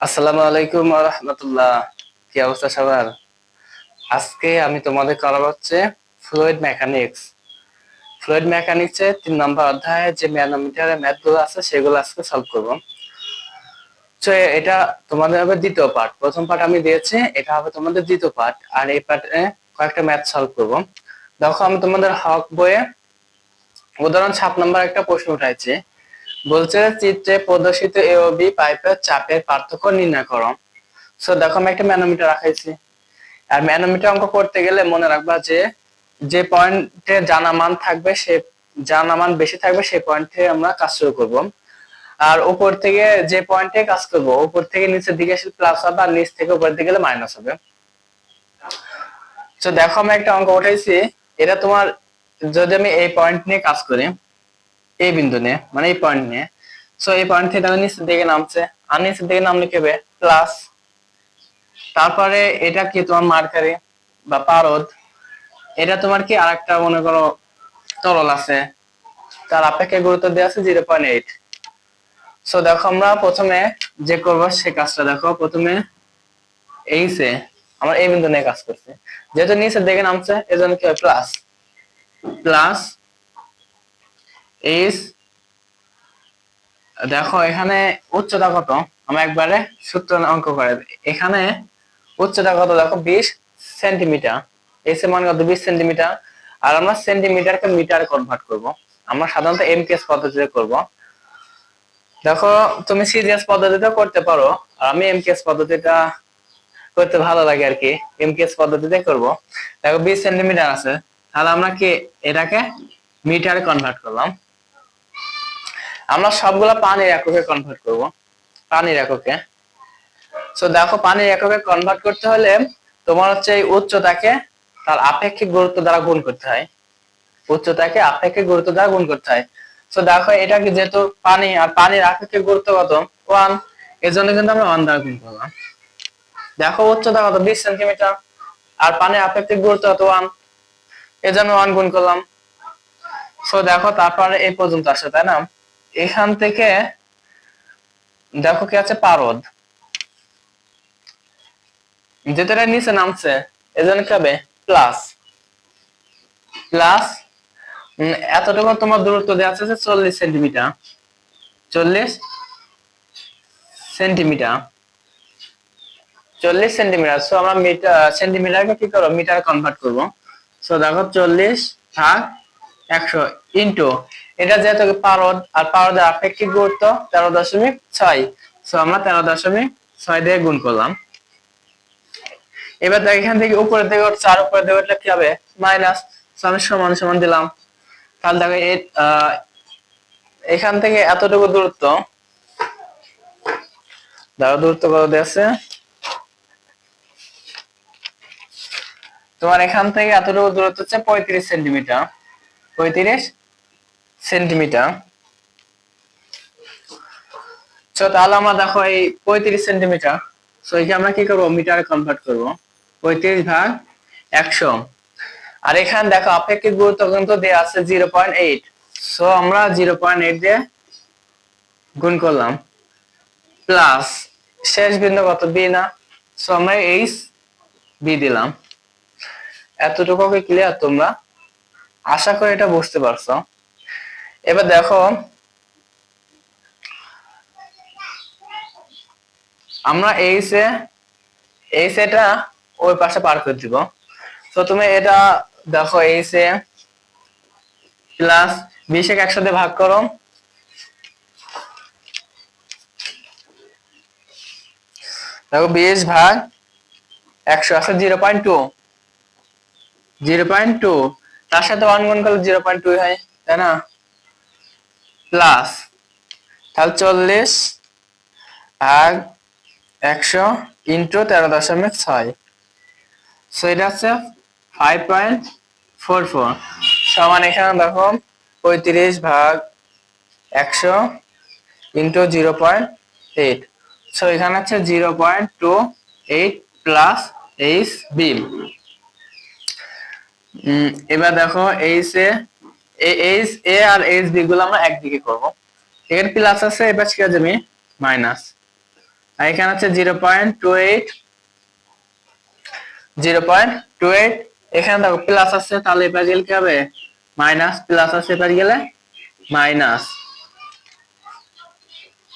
আসসালামু আলাইকুম ওয়া রাহমাতুল্লাহ। কি অবস্থা সবার? আজকে আমি তোমাদের করাবো হচ্ছে ফ্লুইড মেকানিক্স। ফ্লুইড মেকানিক্সের 3 নম্বর অধ্যায়ে যে ম্যানোমিটারের ম্যাথ গুলো আছে সেগুলো আজকে সলভ করব। তো এটা তোমাদের হবে দ্বিতীয় পার্ট। প্রথম পার্ট আমি দিয়েছি, এটা হবে তোমাদের দ্বিতীয় পার্ট। আর এই পার্টে কয়েকটা ম্যাথ সলভ করব। দেখো আমি তোমাদের হক বইয়ে উদাহরণ 7 নম্বর একটা প্রশ্ন উঠাইছি। বলছে চিত্রে প্রদর্শিত এ ও বি পাইপের চাপের পার্থক্য নির্ণয় করো। সো দেখো আমি একটা ম্যানোমিটার রাখাইছি। আর ম্যানোমিটার অঙ্ক করতে গেলে মনে রাখবা যে যে পয়েন্টে জানা মান থাকবে, সে জানা মান বেশি থাকবে সেই পয়েন্টে আমরা কাজ শুরু করব। আর উপর থেকে যে পয়েন্টে কাজ করব, উপর থেকে নিচের দিকে প্লাস হবে, আর নিচ থেকে উপরের দিকে গেলে মাইনাস হবে। তো দেখো আমি একটা অঙ্ক উঠাইছি। এটা তোমার যদি আমি এই পয়েন্ট নিয়ে কাজ করি, এই বিন্দু নিয়ে মানে এই পয়েন্ট নিয়ে, সো এই পয়েন্ট থেকে নিচের দিকে নামছে, আর নিচের দিকে নামলে কি হবে প্লাস। তারপরে এটা কি তোমার মার্কারি বা পারদ, এটা তোমার কি আরেকটা মনে করো তরল আছে, তার আপেক্ষিক গুরুত্ব দেওয়া আছে 0.8। সো দেখো আমরা প্রথমে যে করবো সে কাজটা দেখো। প্রথমে এইচে আমার এই বিন্দু নিয়ে কাজ করছে, যেহেতু নিচের দিকে নামছে এজন্য কি হয় প্লাস প্লাস এইচ। দেখো এখানে উচ্চতা কত, আমরা একবারে সূত্র অঙ্ক করে এখানে উচ্চতা কত দেখো 20 সেন্টিমিটার। এস এর মান কত 20 সেন্টিমিটার। আর আমরা সেন্টিমিটারকে মিটারে কনভার্ট করব। আমরা সাধারণত এমকেএস পদ্ধতিতে করব। দেখো তুমি সিজিএস পদ্ধতিতে করতে পারো, আর আমি এমকেএস পদ্ধতিটা করতে ভালো লাগে আর কি, এমকেএস পদ্ধতিতে করব। দেখো 20 সেন্টিমিটার আছে, তাহলে আমরা কি এটাকে মিটারে কনভার্ট করলাম। আমরা সবগুলা পানির এককে কনভার্ট করব, পানির এককে। সো দেখো পানির এককে কনভার্ট করতে হলে তোমার হচ্ছে এই উচ্চতাকে তার আপেক্ষিক গুরুত্ব দ্বারা গুণ করতে হয়। উচ্চতাকে আপেক্ষিক গুরুত্ব দ্বারা গুণ করতে হয়। সো দেখো এটা কি যেহেতু পানি, আর পানির আপেক্ষিক গুরুত্ব কত 1, এজন্য কিন্তু আমরা 1 দ্বারা গুণ করলাম। দেখো উচ্চতা কত 20 সেন্টিমিটার, আর পানির আপেক্ষিক গুরুত্ব কত 1, এজন্য 1 গুণ করলাম। সো দেখো তারপরে এই পর্যন্ত আসে, তাই না? এখান থেকে দেখো কি আছে পারদ, যেটা নিচে নামছে এজন্য কি হবে প্লাস প্লাস এতটুকু তোমার দূরত্ব দেওয়া আছে 40 সেন্টিমিটার। 40 centimetre 40 centimetre. সো আমরা মিটার সেন্টিমিটারকে কি করবো মিটার কনভার্ট করব। সো দেখো 40/100 ইন্টু এটা যেহেতু পারদ, আর পারদের আপেক্ষিক গুরুত্ব 13.6। সো আমরা 13.6 দিয়ে গুণ করলাম। এবার দেখ এখান থেকে উপরের দিকে উঠছে, আর উপরের দিকে উঠলে কি হবে মাইনাস। সো আমি সমান সমান দিলাম। তাহলে দেখো এখান থেকে এতটুকু দূরত্ব, দেখো দূরত্ব কত দিয়েছে তোমার, এখান থেকে এতটুকু দূরত্ব হচ্ছে 35 সেন্টিমিটার। 35 সেন্টিমিটার। তো তাহলে আমরা দেখো এই 35 সেন্টিমিটার, সো এই আমরা কি করবো মিটারে কনভার্ট করবো 35/100। আর এখানে দেখো আপেক্ষিক গুরুত্ব কিন্তু দেওয়া আছে 0.8। সো আমরা 0.8 দিয়ে গুণ করলাম, প্লাস শেষ বিন্দু কত বি না, সো আমরা এইচ বি দিলাম। এতটুকু কি ক্লিয়ার তোমরা? আশা করি এটা বুঝতে পারছো। এবার দেখো আমরা এইচ এটা ওই পাশে পার করে দিব। তো তুমি এটা দেখো এইচ এ প্লাস 20 কে 100 দিয়ে ভাগ করো। দেখো 20/100 আছে 0.2, 0.2 তার সাথে 1 গুণ করলে 0.2 হয়, তাই না? প্লাস তাহলে 40/100 ইন্টু 13.6। সো এটা হচ্ছে 5.44 সমান এখানে দেখো 35/100 ইন্টু 0.8। সো এখানে হচ্ছে 0.28 প্লাস এইচ বি। এবার দেখো এইচ এ আর এইচ বি গুলো আমরা একদিকে করব। এখানে প্লাস আছে, এবার কি যাবে মাইনাস। আর এখানে আছে 0.28, 0.28। এখানে দেখো প্লাস আছে, তাহলে এবার গেলে কি হবে মাইনাস, প্লাস আছে এবার গেলে minus.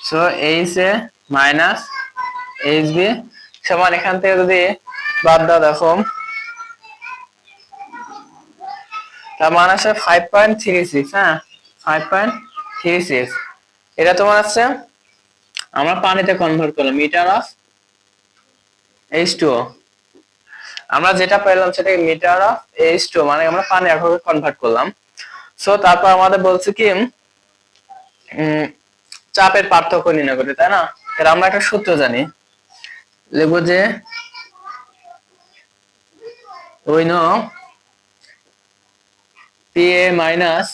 So H A minus H B সমান, এখান থেকে যদি বাদ দাও দেখো তার মান আছে 5.36। হ্যাঁ 5.36। এটা তোমার আছে আমরা পানিতে কনভার্ট করলাম, মিটার অফ H2O। আমরা যেটা পেলাম সেটা মিটার অফ H2O, মানে আমরা পানি এককে কনভার্ট করলাম। সো তারপর আমাদের বলছে কি চাপের পার্থক্য নির্ণয় করতে, তাই না? এর আমরা একটা সূত্র জানি, লিখবো যে we know PA minus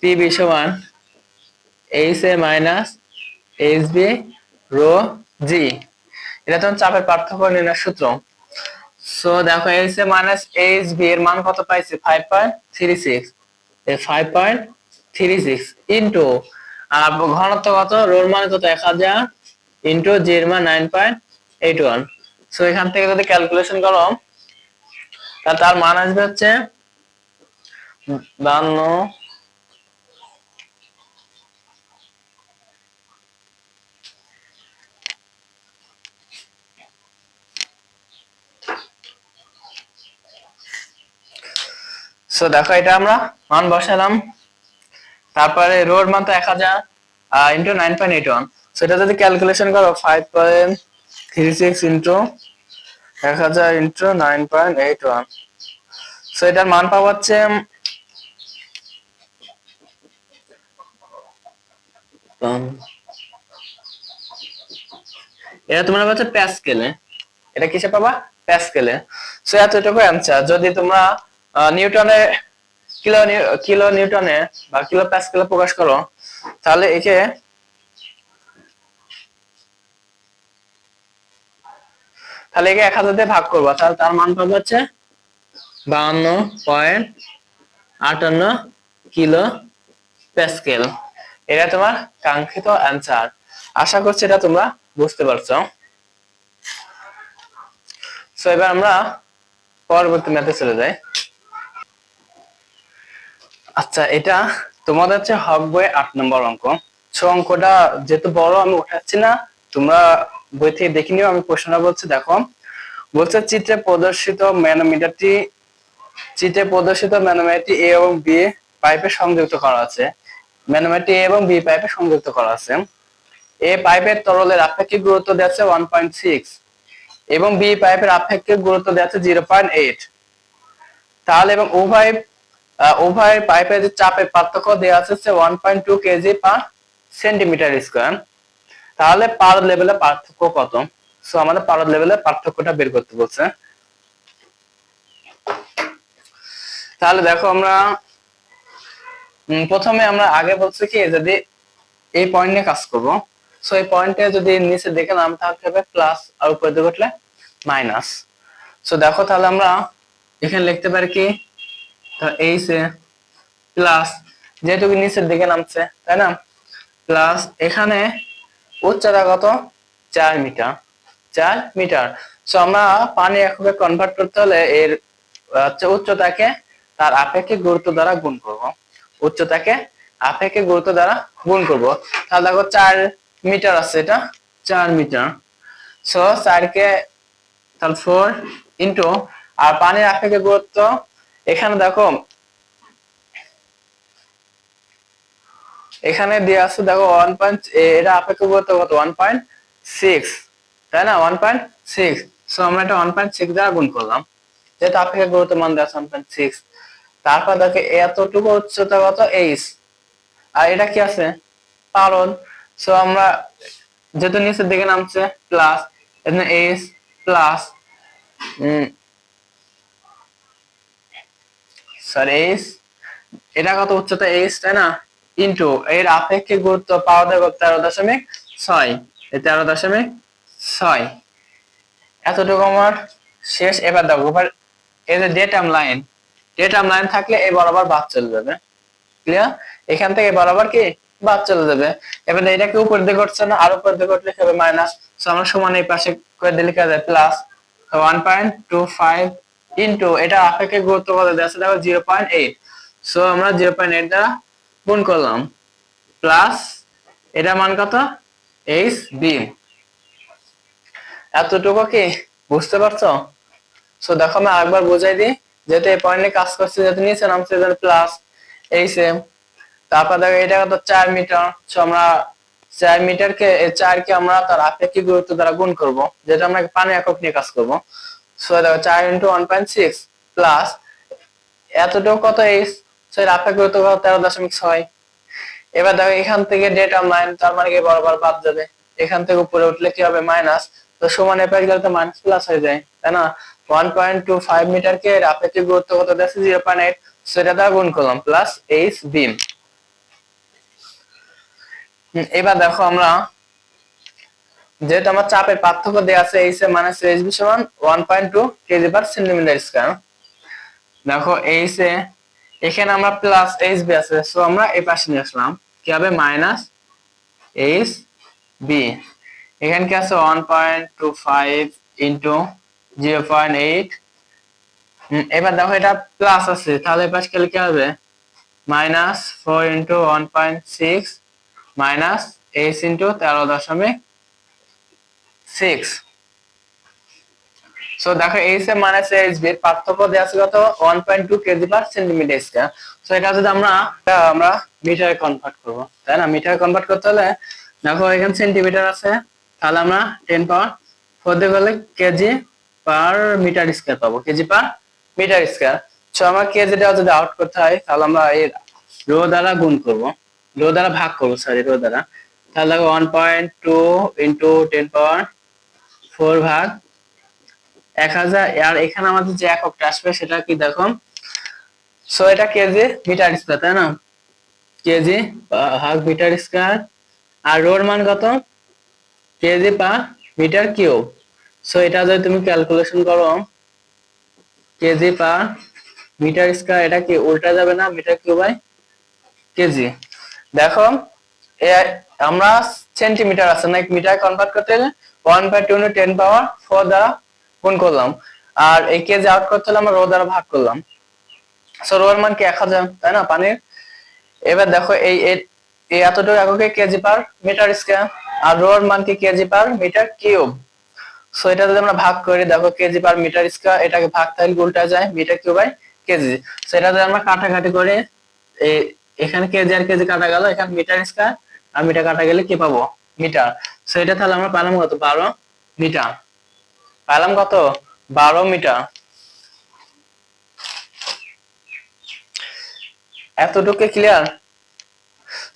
PB সমান HA minus HB rho G। এটা তো চাপের পার্থক্য নির্ণয়ের সূত্র। সো দেখো HA minus HB এর মান কত পাইছি 5.36। এই 5.36 ইনটু আর ঘনত্ব কত, রোর মান কত 1000 ইনটু জি এর মান 9.81। সো এখান থেকে যদি ক্যালকুলেশন করো তার মান আসবে হচ্ছে 52। সো দেখো এটা আমরা মান বসালাম, তারপরে রোর মান তো 1000 ইনটু 9.81। সো এটা যদি ক্যালকুলেশন করো 5.36 ইনটু 1000 ইনটু 9.81। সো এটার মান পাবো হচ্ছে এটা তোমরা পাচ্ছ প্যাসকেলে। এটা কিসে পাবা? প্যাসকেলে। সো এতটুকু অ্যানসার। যদি তোমরা নিউটনে কিলো নিউটনে বা কিলো প্যাসকেলে প্রকাশ করো তাহলে একে তাহলে একে 1000 দিয়ে ভাগ করবো, তাহলে তার মান পাবো হচ্ছে 52.58 কিলো প্যাসকেল। এটা তোমার কাঙ্ক্ষিত অ্যানসার। আশা করছি এটা তোমরা বুঝতে পারছো। সো এবার আমরা পরবর্তী ম্যাথে চলে যাই। আচ্ছা এটা তোমাদের হচ্ছে হক বই 8 নম্বর অঙ্ক। সো অঙ্কটা যেহেতু বড় আমি উঠাচ্ছি না, তোমরা বই থেকে দেখে নিও। আমি প্রশ্নটা বলছি দেখো, বলছে চিত্রে প্রদর্শিত ম্যানোমিটারটি এ এবং বি পাইপে সংযুক্ত করা আছে। ম্যানোমিটারটি এ এবং বি পাইপে সংযুক্ত করা আছে। এ পাইপের তরলের আপেক্ষিক গুরুত্ব দেওয়া আছে 1.6 এবং বি পাইপের আপেক্ষিক গুরুত্ব দেওয়া আছে 0.8। তাহলে এবং উভয় পাইপের যে চাপের পার্থক্য দেওয়া আছে 1.2 কেজি পার সেন্টিমিটার স্কয়ার। তাহলে পারদ লেভেলের পার্থক্য কত? সো আমাদের পারদ লেভেলের পার্থক্যটা বের করতে বলছে। তাহলে দেখো আমরা প্রথমে আমরা আগে বলছি কি যদি এই পয়েন্ট নিয়ে কাজ করব। সো এই পয়েন্টে যদি নিচে দেখে নাম থাকতে হবে প্লাস আর উপরে দিকে উঠলে মাইনাস। সো দেখো তাহলে আমরা এখানে লিখতে পারি কি, তো এইচ এ প্লাস, যেহেতু নিচের দিকে নামছে তাই না, প্লাস এখানে উচ্চতা কত 4 মিটার, 4 মিটার। সো আমরা পানি এককে কনভার্ট করতে হলে এর উচ্চতাকে তার আপেক্ষিক গুরুত্ব দ্বারা গুণ করব। উচ্চতাকে আপেক্ষিক গুরুত্ব দ্বারা গুণ করব। তাহলে দেখো 4 মিটার আছে, এটা 4 মিটার। সো 4 কে তাহলে 4 ইনটু আর পানির আপেক্ষিক গুরুত্ব এখানে দেখো এখানে দেওয়া আছে দেখো 1. এটা আপেক্ষিক গুরুত্ব কত 1.6 তাই না, 1.6। সো আমরা এটা 1.6 দ্বারা গুণ করলাম, যেহেতু আপেক্ষিক গুরুত্ব মান দেওয়া আছে 1.6। তারপর দেখো এতটুকু উচ্চতা কত এইচ, আর এটা কি আছে পারদ। সো আমরা যেহেতু নিচের দিকে নামছে প্লাস, এখানে এইচ প্লাস সরি এইচ, এটা কত উচ্চতা এইচ তাই না, ইনটু এর আপেক্ষিক গুরুত্ব পাওয়া যাবে 13.6, এই 13.6। এতটুকু আমার শেষ। এবার দেখো এবার এই যে ডেটাম লাইন থাকলে এই বরাবর বাদ চলে যাবে। ক্লিয়ার? এখান থেকে বরাবর কি বাদ চলে যাবে। এবার এটাকে উপর দিকে করছে না, আর উপর দিকে করলে কি হবে মাইনাস। সো আমরা সমান এই পাশে করে দিলে কি হবে প্লাস 1.25 ইনটু এটা আপেক্ষিক গুরুত্ব কত দেওয়া আছে দেখো 0.8। সো আমরা 0.8 দ্বারা গুণ করলাম প্লাস এটা মান কত এইচ বি। এতটুকু কি বুঝতে পারছো? সো দেখো আমি আরেকবার বোঝাই দিই, যেহেতু এই পয়েন্টে কাজ করছে, যেহেতু নিচে নামছে প্লাস এইচ এম, তারপর দেখো এটা কত 4 মিটার। সো আমরা 4 মিটারকে 4 কে আমরা তার আপেক্ষিক গুরুত্ব দ্বারা গুণ করব, যেটা আমরা পানি একক নিয়ে কাজ করব। সো দেখো 4 ইনটু 1.6 প্লাস এতটুকু কত এইচ, সো এর আপেক্ষিক গুরুত্ব কত 13.6। এবার দেখো এখান থেকে ডেটা লাইন তার মানে কি বরাবর বাদ যাবে, এখান থেকে উপরে উঠলে কি হবে মাইনাস, তো সমান এ পাশে গেলে তো মাইনাস প্লাস হয়ে যায়, তাই না? 1.25 মিটার কে এর আপেক্ষিক গুরুত্ব কত দিয়েছে 0.8, সেটা দ্বারা গুণ করলাম প্লাস এইচ বি। এবার দেখো আমরা যেহেতু আমার চাপের পার্থক্য দেওয়া আছে H A minus H B সমান 1.2 কেজি পার সেন্টিমিটার স্কয়ার। দেখো এইচ এ এখানে আমরা প্লাস এইচ বি আছে, সো আমরা এই পাশে নিয়ে আসলাম, কি হবে মাইনাস এইচ বি। এখানে কি আছে 1.25 ইনটু 0.8। এবার দেখো এটা প্লাস আছে, তাহলে এই পাশে গেলে কি হবে minus 4 into 1.6 minus H into 13.6। So দেখো H A minus H B এর পার্থক্য দেওয়া আছে কত 1.2 kg per centimetre square. So এটা যদি আমরা মিটারে কনভার্ট করব, তাই না? মিটারে কনভার্ট করতে হলে দেখো এখানে সেন্টিমিটার আছে, তাহলে আমরা 10 পাওয়ার 4 দিয়ে করলে কেজি পার মিটার স্কয়ার পাবো, kg per metre square. So আমরা কেজিটা যদি আউট করতে হয়, তাহলে আমরা এর রো দ্বারা গুণ করব, রো দ্বারা ভাগ করব, সরি রো দ্বারা। তাহলে দেখো 1.2 ইনটু 10 পাওয়ার 4 ভাগ 1000। আর এখানে আমাদের যে এককটা আসবে সেটা কি দেখো, সো এটা কেজি মিটার স্কয়ার, তাই না? কেজি ভাগ মিটার স্কয়ার। আর রোর মান কত kg per metre cube. So এটা যদি তুমি ক্যালকুলেশন করো কেজি পার মিটার স্কয়ার, এটা কি উল্টা যাবে না মিটার কিউব বাই কেজি। দেখো আমরা সেন্টিমিটার আছে না, মিটার কনভার্ট করতে হলে 1/2 * 10 পাওয়ার 4 দ্বারা গুণ করলাম, আর এই কেজি আউট করতে হলে আমরা রো দ্বারা ভাগ করলাম। সো রো এর মান কি 1000, তাই না পানির? এবার দেখো এই এতটুকু এককে কেজি পার মিটার স্কয়ার, আর রো এর মান কি kg per metre cube. So এটা যদি আমরা ভাগ করি দেখো কেজি পার মিটার স্কয়ার, এটাকে ভাগ তাহলে উল্টা যায় metre cube by kg. So এটা যদি আমরা কাটাকাটি করে এখানে কেজি আর কেজি কাটা গেল, এখানে মিটার স্কয়ার আর মিটার কাটা গেলে কি পাবো মিটার। সো এটা তাহলে আমরা পেলাম কত 12 মিটার, পেলাম কত 12 মিটার। এতটুকু ক্লিয়ার?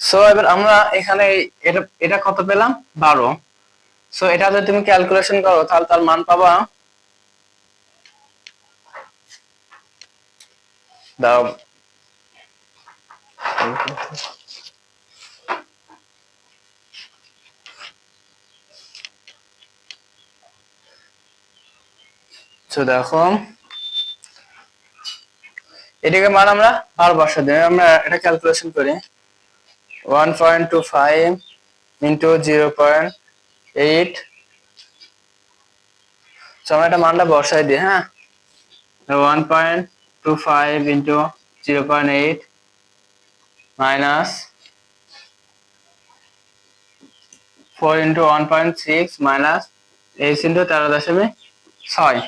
সো এবার আমরা এখানে এটা এটা কত পেলাম 12। সো এটা যদি তুমি ক্যালকুলেশন করো তাহলে তার মান পাবা, দাও তো দেখো এটাকে মান আমরা 12 বসা দিই, আমরা এটা ক্যালকুলেশন করি 1.25 ইনটু 0.8। সো আমরা এটা মানটা বসাই দিই, হ্যাঁ 1.25 into 0.8 minus 4 into 1.6 minus 8 into 13.6।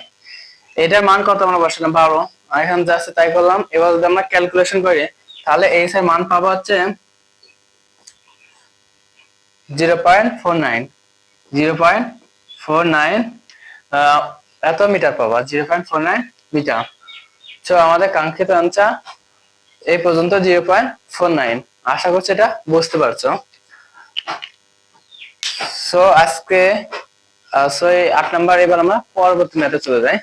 এটার মান কত আমরা বসালাম 12, আর এখানে যা আছে তাই করলাম। এবার যদি আমরা ক্যালকুলেশন করি তাহলে এইচ এর মান পাবো হচ্ছে 0.49 0.49 এত মিটার পাবো, 0.49 মিটার। তো আমাদের কাঙ্ক্ষিত আনসার এই পর্যন্ত 0.49। আশা করছি এটা বুঝতে পারছো। সো আজকে 8 নাম্বার, এবার আমরা পরবর্তী ম্যাথে চলে যাই।